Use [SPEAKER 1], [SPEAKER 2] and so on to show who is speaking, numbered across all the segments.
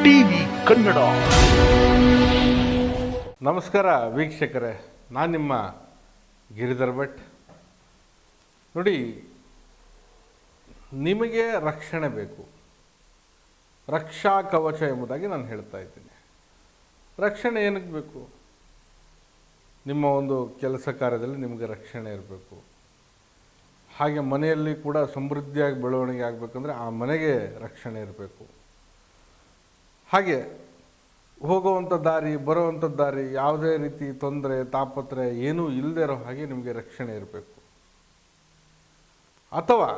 [SPEAKER 1] TV Kannada.
[SPEAKER 2] ನಮಸ್ಕಾರ ವೀಕ್ಷಕರೇ, ನಾನು ನಿಮ್ಮ ಗಿರಿಧರ್ ಭಟ್. ನೋಡಿ, ನಿಮಗೆ ರಕ್ಷಣೆ ಬೇಕು, ರಕ್ಷಾ ಕವಚ ಎಂಬುದಾಗಿ ನಾನು ಹೇಳ್ತಾ ಇದ್ದೀನಿ. ರಕ್ಷಣೆ ಏನಕ್ಕೆ ಬೇಕು? ನಿಮ್ಮ ಒಂದು ಕೆಲಸ ಕಾರ್ಯದಲ್ಲಿ ನಿಮಗೆ ರಕ್ಷಣೆ ಇರಬೇಕು. ಹಾಗೆ ಮನೆಯಲ್ಲಿ ಕೂಡ ಸಮೃದ್ಧಿಯಾಗಿ ಬೆಳವಣಿಗೆ ಆಗಬೇಕಂದ್ರೆ ಆ ಮನೆಗೆ ರಕ್ಷಣೆ ಇರಬೇಕು. ಹಾಗೆ ಹೋಗುವಂಥ ದಾರಿ, ಬರುವಂಥ ದಾರಿ, ಯಾವುದೇ ರೀತಿ ತೊಂದರೆ ತಾಪತ್ರೆ ಏನೂ ಇಲ್ಲದೆ ಇರೋ ಹಾಗೆ ನಿಮಗೆ ರಕ್ಷಣೆ ಇರಬೇಕು. ಅಥವಾ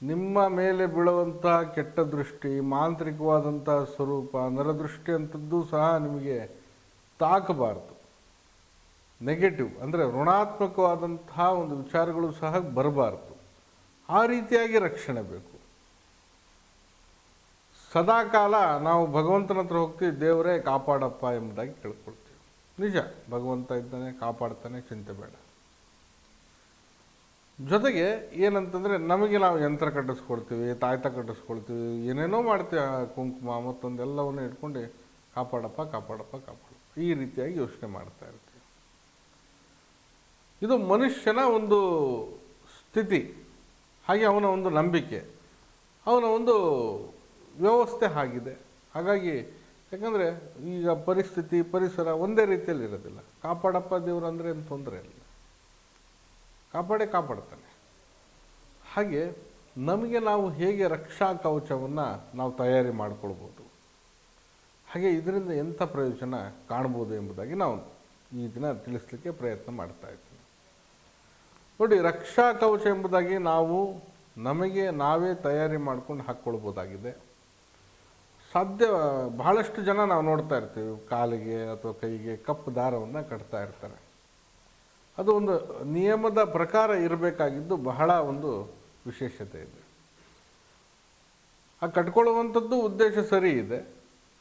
[SPEAKER 2] ನಿಮ್ಮ ಮೇಲೆ ಬೀಳುವಂಥ ಕೆಟ್ಟ ದೃಷ್ಟಿ, ಮಾಂತ್ರಿಕವಾದಂಥ ಸ್ವರೂಪ, ನರದೃಷ್ಟಿ ಅಂಥದ್ದು ಸಹ ನಿಮಗೆ ತಾಕಬಾರ್ದು. ನೆಗೆಟಿವ್ ಅಂದರೆ ಋಣಾತ್ಮಕವಾದಂತಹ ಒಂದು ವಿಚಾರಗಳು ಸಹ ಬರಬಾರ್ದು. ಆ ರೀತಿಯಾಗಿ ರಕ್ಷಣೆ ಬೇಕು. ಸದಾಕಾಲ ನಾವು ಭಗವಂತನ ಹತ್ರ ಹೋಗ್ತೀವಿ, ದೇವರೇ ಕಾಪಾಡಪ್ಪ ಎಂಬುದಾಗಿ ಕೇಳ್ಕೊಳ್ತೀವಿ. ನಿಜ, ಭಗವಂತ ಇದ್ದಾನೆ, ಕಾಪಾಡ್ತಾನೆ, ಚಿಂತೆ ಬೇಡ. ಜೊತೆಗೆ ಏನಂತಂದರೆ, ನಮಗೆ ನಾವು ಯಂತ್ರ ಕಟ್ಟಿಸ್ಕೊಳ್ತೀವಿ, ತಾಯ್ತ ಕಟ್ಟಿಸ್ಕೊಳ್ತೀವಿ, ಏನೇನೋ ಮಾಡ್ತೀವಿ, ಕುಂಕುಮ ಮತ್ತೊಂದೆಲ್ಲವನ್ನು ಇಟ್ಕೊಂಡು ಕಾಪಾಡಪ್ಪ ಕಾಪಾಡಪ್ಪ ಕಾಪಾಡಪ್ಪ ಈ ರೀತಿಯಾಗಿ ಯೋಚನೆ ಮಾಡ್ತಾ ಇರ್ತೀವಿ. ಇದು ಮನುಷ್ಯನ ಒಂದು ಸ್ಥಿತಿ, ಹಾಗೆ ಅವನ ಒಂದು ನಂಬಿಕೆ, ಅವನ ಒಂದು ವ್ಯವಸ್ಥೆ ಆಗಿದೆ. ಹಾಗಾಗಿ ಯಾಕಂದರೆ ಈಗ ಪರಿಸ್ಥಿತಿ, ಪರಿಸರ ಒಂದೇ ರೀತಿಯಲ್ಲಿ ಇರೋದಿಲ್ಲ. ಕಾಪಾಡಪ್ಪ ದೇವರು ಅಂದರೆ ಏನು ತೊಂದರೆ ಇಲ್ಲ, ಕಾಪಾಡ್ತಾನೆ. ಹಾಗೆ ನಮಗೆ ನಾವು ಹೇಗೆ ರಕ್ಷಾ ಕವಚವನ್ನು ನಾವು ತಯಾರಿ ಮಾಡಿಕೊಳ್ಬೋದು, ಹಾಗೆ ಇದರಿಂದ ಎಂಥ ಪ್ರಯೋಜನ ಕಾಣ್ಬೋದು ಎಂಬುದಾಗಿ ನಾವು ಈ ದಿನ ತಿಳಿಸ್ಲಿಕ್ಕೆ ಪ್ರಯತ್ನ ಮಾಡ್ತಾ ಇದ್ದೀವಿ. ನೋಡಿ, ರಕ್ಷಾ ಕವಚ ಎಂಬುದಾಗಿ ನಾವು ನಮಗೆ ನಾವೇ ತಯಾರಿ ಮಾಡ್ಕೊಂಡು ಹಾಕ್ಕೊಳ್ಬೋದಾಗಿದೆ. ಬಹಳಷ್ಟು ಜನ ನಾವು ನೋಡ್ತಾ ಇರ್ತೀವಿ, ಕಾಲಿಗೆ ಅಥವಾ ಕೈಗೆ ಕಪ್ಪು ದಾರವನ್ನು ಕಟ್ತಾ ಇರ್ತಾರೆ. ಅದು ಒಂದು ನಿಯಮದ ಪ್ರಕಾರ ಇರಬೇಕಾಗಿದ್ದು ಬಹಳ ಒಂದು ವಿಶೇಷತೆ ಇದೆ. ಆ ಕಟ್ಕೊಳ್ಳುವಂಥದ್ದು ಉದ್ದೇಶ ಸರಿ ಇದೆ.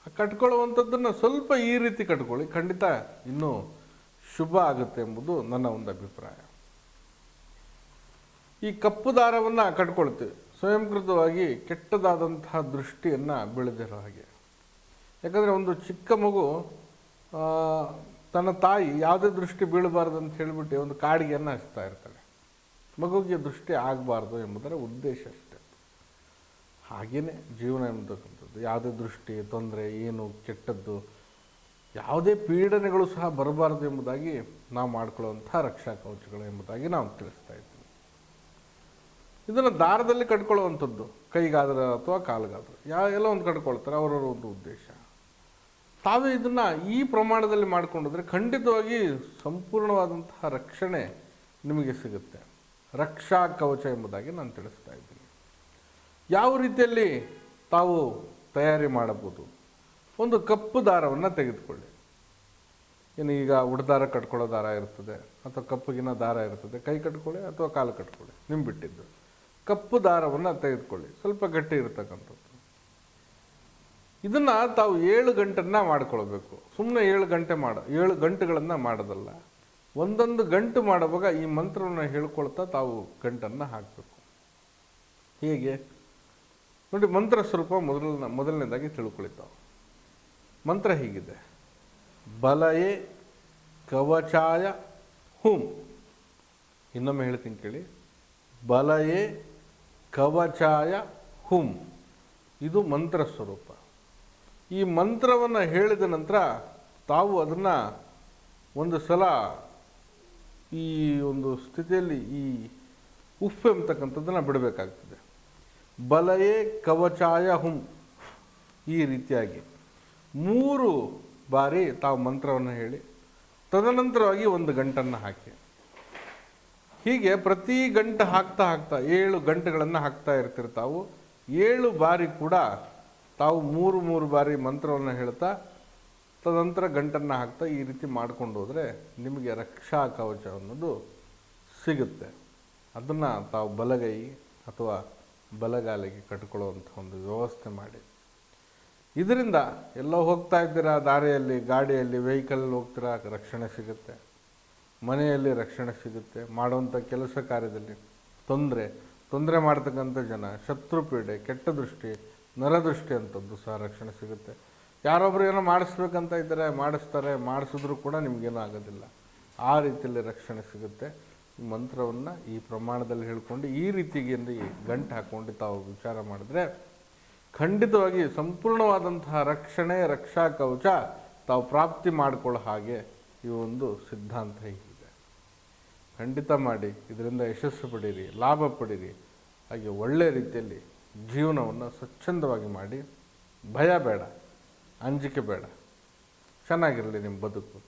[SPEAKER 2] ಆ ಕಟ್ಕೊಳ್ಳುವಂಥದ್ದನ್ನು ಸ್ವಲ್ಪ ಈ ರೀತಿ ಕಟ್ಕೊಳ್ಳಿ, ಖಂಡಿತ ಇನ್ನೂ ಶುಭ ಆಗುತ್ತೆ ಎಂಬುದು ನನ್ನ ಒಂದು ಅಭಿಪ್ರಾಯ. ಈ ಕಪ್ಪು ದಾರವನ್ನು ಕಟ್ಕೊಳ್ತೀವಿ ಸ್ವಯಂಕೃತವಾಗಿ ಕೆಟ್ಟದಾದಂತಹ ದೃಷ್ಟಿಯನ್ನು ಬೀಳದಿರೋ ಹಾಗೆ. ಯಾಕಂದರೆ ಒಂದು ಚಿಕ್ಕ ಮಗು ತನ್ನ ತಾಯಿ ಯಾವುದೇ ದೃಷ್ಟಿ ಬೀಳಬಾರ್ದು ಅಂತ ಹೇಳಿಬಿಟ್ಟು ಒಂದು ಕಾಡಿಗೆಯನ್ನು ಹಚ್ತಾ ಇರ್ತಾಳೆ. ಮಗುವಿಗೆ ದೃಷ್ಟಿ ಆಗಬಾರ್ದು ಎಂಬುದರ ಉದ್ದೇಶ ಅಷ್ಟೇ. ಹಾಗೆಯೇ ಜೀವನ ಎಂಬತಕ್ಕಂಥದ್ದು, ಯಾವುದೇ ದೃಷ್ಟಿ, ತೊಂದರೆ, ಏನು ಕೆಟ್ಟದ್ದು, ಯಾವುದೇ ಪೀಡನೆಗಳು ಸಹ ಬರಬಾರ್ದು ಎಂಬುದಾಗಿ ನಾವು ಮಾಡ್ಕೊಳ್ಳುವಂಥ ರಕ್ಷಾ ಕವಚಗಳು ಎಂಬುದಾಗಿ ನಾವು ತಿಳಿಸ್ತಾ ಇದ್ದೀವಿ. ಇದನ್ನು ದಾರದಲ್ಲಿ ಕಟ್ಕೊಳ್ಳುವಂಥದ್ದು, ಕೈಗಾದ್ರೆ ಅಥವಾ ಕಾಲಿಗಾದ್ರೆ ಎಲ್ಲ ಒಂದು ಕಟ್ಕೊಳ್ತಾರೆ, ಅವರವರ ಒಂದು ಉದ್ದೇಶ. ತಾವೇ ಇದನ್ನು ಈ ಪ್ರಮಾಣದಲ್ಲಿ ಮಾಡಿಕೊಂಡ್ರೆ ಖಂಡಿತವಾಗಿ ಸಂಪೂರ್ಣವಾದಂತಹ ರಕ್ಷಣೆ ನಿಮಗೆ ಸಿಗುತ್ತೆ. ರಕ್ಷಾ ಕವಚ ಎಂಬುದಾಗಿ ನಾನು ತಿಳಿಸ್ತಾ ಇದ್ದೀನಿ. ಯಾವ ರೀತಿಯಲ್ಲಿ ತಾವು ತಯಾರಿ ಮಾಡಬಹುದು? ಒಂದು ಕಪ್ಪು ದಾರವನ್ನು ತೆಗೆದುಕೊಳ್ಳಿ. ಇನ್ನು ಈಗ ಉಡ್ದಾರ ಕಟ್ಕೊಳ್ಳೋ ದಾರ ಇರ್ತದೆ, ಅಥವಾ ಕಪ್ಪುಗಿನ ದಾರ ಇರ್ತದೆ, ಕೈ ಕಟ್ಕೊಳ್ಳಿ ಅಥವಾ ಕಾಲು ಕಟ್ಕೊಳ್ಳಿ, ನಿಮ್ಮ ಬಿಟ್ಟಿದ್ದು. ಕಪ್ಪು ದಾರವನ್ನು ತೆಗೆದುಕೊಳ್ಳಿ, ಸ್ವಲ್ಪ ಗಟ್ಟಿ ಇರತಕ್ಕಂಥದ್ದು. ಇದನ್ನು ತಾವು 7 ಗಂಟನ್ನು ಮಾಡ್ಕೊಳ್ಬೇಕು. ಸುಮ್ಮನೆ 7 ಗಂಟೆಗಳನ್ನು ಮಾಡೋದಲ್ಲ. ಒಂದೊಂದು ಗಂಟು ಮಾಡುವಾಗ ಈ ಮಂತ್ರವನ್ನು ಹೇಳ್ಕೊಳ್ತಾ ತಾವು ಗಂಟನ್ನು ಹಾಕಬೇಕು. ಹೇಗೆ ನೋಡಿ, ಮಂತ್ರ ಸ್ವರೂಪ ಮೊದಲನೇದಾಗಿ ತಿಳ್ಕೊಳಿತಾವೆ. ಮಂತ್ರ ಹೀಗಿದೆ: ಬಲಯೇ ಕವಚಾಯ ಹುಂ. ಇನ್ನೊಮ್ಮೆ ಹೇಳ್ತೀನಿ ಕೇಳಿ: ಬಲಯೇ ಕವಚಾಯ ಹುಂ. ಇದು ಮಂತ್ರ ಸ್ವರೂಪ. ಈ ಮಂತ್ರವನ್ನು ಹೇಳಿದ ನಂತರ ತಾವು ಅದನ್ನು ಒಂದು ಸಲ ಈ ಒಂದು ಸ್ಥಿತಿಯಲ್ಲಿ ಈ ಉಫ್ ಎಂಬತಕ್ಕಂಥದ್ದನ್ನು ಬಿಡಬೇಕಾಗ್ತದೆ. ಬಲಯೇ ಕವಚಾಯ ಹುಂ ಈ ರೀತಿಯಾಗಿ 3 ಬಾರಿ ತಾವು ಮಂತ್ರವನ್ನು ಹೇಳಿ, ತದನಂತರವಾಗಿ ಒಂದು ಗಂಟನ್ನು ಹಾಕಿ. ಹೀಗೆ ಪ್ರತಿ ಗಂಟೆ ಹಾಕ್ತಾ 7 ಗಂಟೆಗಳನ್ನು ಹಾಕ್ತಾ ಇರ್ತೀರಿ ತಾವು. 7 ಬಾರಿ ಕೂಡ ತಾವು 3 ಬಾರಿ ಮಂತ್ರವನ್ನು ಹೇಳ್ತಾ ತದನಂತರ ಗಂಟನ್ನು ಹಾಕ್ತಾ ಈ ರೀತಿ ಮಾಡ್ಕೊಂಡು ಹೋದರೆ ನಿಮಗೆ ರಕ್ಷಾ ಕವಚ ಅನ್ನೋದು ಸಿಗುತ್ತೆ. ಅದನ್ನು ತಾವು ಬಲಗೈ ಅಥವಾ ಬಲಗಾಲಿಗೆ ಕಟ್ಕೊಳ್ಳುವಂಥ ಒಂದು ವ್ಯವಸ್ಥೆ ಮಾಡಿ. ಇದರಿಂದ ಎಲ್ಲೋ ಹೋಗ್ತಾ ಇದ್ದೀರಾ, ದಾರಿಯಲ್ಲಿ, ಗಾಡಿಯಲ್ಲಿ, ವೆಹಿಕಲಲ್ಲಿ ಹೋಗ್ತೀರಾ, ರಕ್ಷಣೆ ಸಿಗುತ್ತೆ. ಮನೆಯಲ್ಲಿ ರಕ್ಷಣೆ ಸಿಗುತ್ತೆ. ಮಾಡುವಂಥ ಕೆಲಸ ಕಾರ್ಯದಲ್ಲಿ ತೊಂದರೆ ಮಾಡ್ತಕ್ಕಂಥ ಜನ, ಶತ್ರುಪೀಡೆ, ಕೆಟ್ಟ ದೃಷ್ಟಿ ನರದೃಷ್ಟಿ ಅಂಥದ್ದು ಸಹ ರಕ್ಷಣೆ ಸಿಗುತ್ತೆ. ಯಾರೊಬ್ರು ಏನೋ ಮಾಡಿಸ್ಬೇಕಂತ ಇದ್ದರೆ ಮಾಡಿಸ್ತಾರೆ, ಮಾಡಿಸಿದ್ರು ಕೂಡ ನಿಮಗೇನೂ ಆಗೋದಿಲ್ಲ. ಆ ರೀತಿಯಲ್ಲಿ ರಕ್ಷಣೆ ಸಿಗುತ್ತೆ. ಈ ಮಂತ್ರವನ್ನು ಈ ಪ್ರಮಾಣದಲ್ಲಿ ಹೇಳ್ಕೊಂಡು ಈ ರೀತಿಗೆ ಗಂಟು ಹಾಕ್ಕೊಂಡು ತಾವು ವಿಚಾರ ಮಾಡಿದ್ರೆ ಖಂಡಿತವಾಗಿ ಸಂಪೂರ್ಣವಾದಂತಹ ರಕ್ಷಣೆ, ರಕ್ಷಾ ಕವಚ ತಾವು ಪ್ರಾಪ್ತಿ ಮಾಡಿಕೊಳ್ಳೋ ಹಾಗೆ ಈ ಒಂದು ಸಿದ್ಧಾಂತ ಹೀಗಿದೆ. ಖಂಡಿತ ಮಾಡಿ, ಇದರಿಂದ ಯಶಸ್ಸು ಪಡೀರಿ, ಲಾಭ ಪಡೀರಿ. ಹಾಗೆ ಒಳ್ಳೆಯ ರೀತಿಯಲ್ಲಿ ಜೀವನವನ್ನು ಸ್ವಚ್ಛಂದವಾಗಿ ಮಾಡಿ, ಭಯ ಬೇಡ, ಅಂಜಿಕೆ ಬೇಡ, ಚೆನ್ನಾಗಿರಲಿ ನಿಮ್ಮ ಬದುಕು.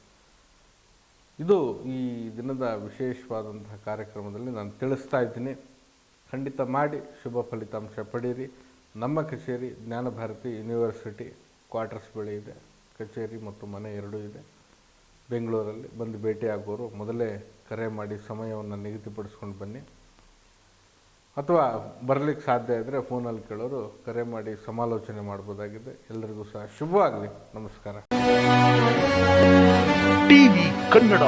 [SPEAKER 2] ಇದು ಈ ದಿನದ ವಿಶೇಷವಾದಂತಹ ಕಾರ್ಯಕ್ರಮದಲ್ಲಿ ನಾನು ತಿಳಿಸ್ತಾ ಇದ್ದೀನಿ. ಖಂಡಿತ ಮಾಡಿ, ಶುಭ ಫಲಿತಾಂಶ ಪಡೀರಿ. ನಮ್ಮ ಕಚೇರಿ ಜ್ಞಾನಭಾರತಿ ಯೂನಿವರ್ಸಿಟಿ ಕ್ವಾರ್ಟರ್ಸ್ ಬಳಿ ಇದೆ. ಕಚೇರಿ ಮತ್ತು ಮನೆ ಎರಡೂ ಇದೆ ಬೆಂಗಳೂರಲ್ಲಿ. ಬಂದು ಭೇಟಿಯಾಗೋರು ಮೊದಲೇ ಕರೆ ಮಾಡಿ ಸಮಯವನ್ನು ನಿಗದಿಪಡಿಸ್ಕೊಂಡು ಬನ್ನಿ. ಅಥವಾ ಬರಲಿಕ್ಕೆ ಸಾಧ್ಯ ಇದ್ದರೆ ಫೋನಲ್ಲಿ ಕೇಳೋರು ಕರೆ ಮಾಡಿ ಸಮಾಲೋಚನೆ ಮಾಡ್ಬೋದಾಗಿದೆ. ಎಲ್ಲರಿಗೂ ಸಹ ಶುಭವಾಗಲಿ. ನಮಸ್ಕಾರ.
[SPEAKER 1] ಟಿವಿ ಕನ್ನಡ.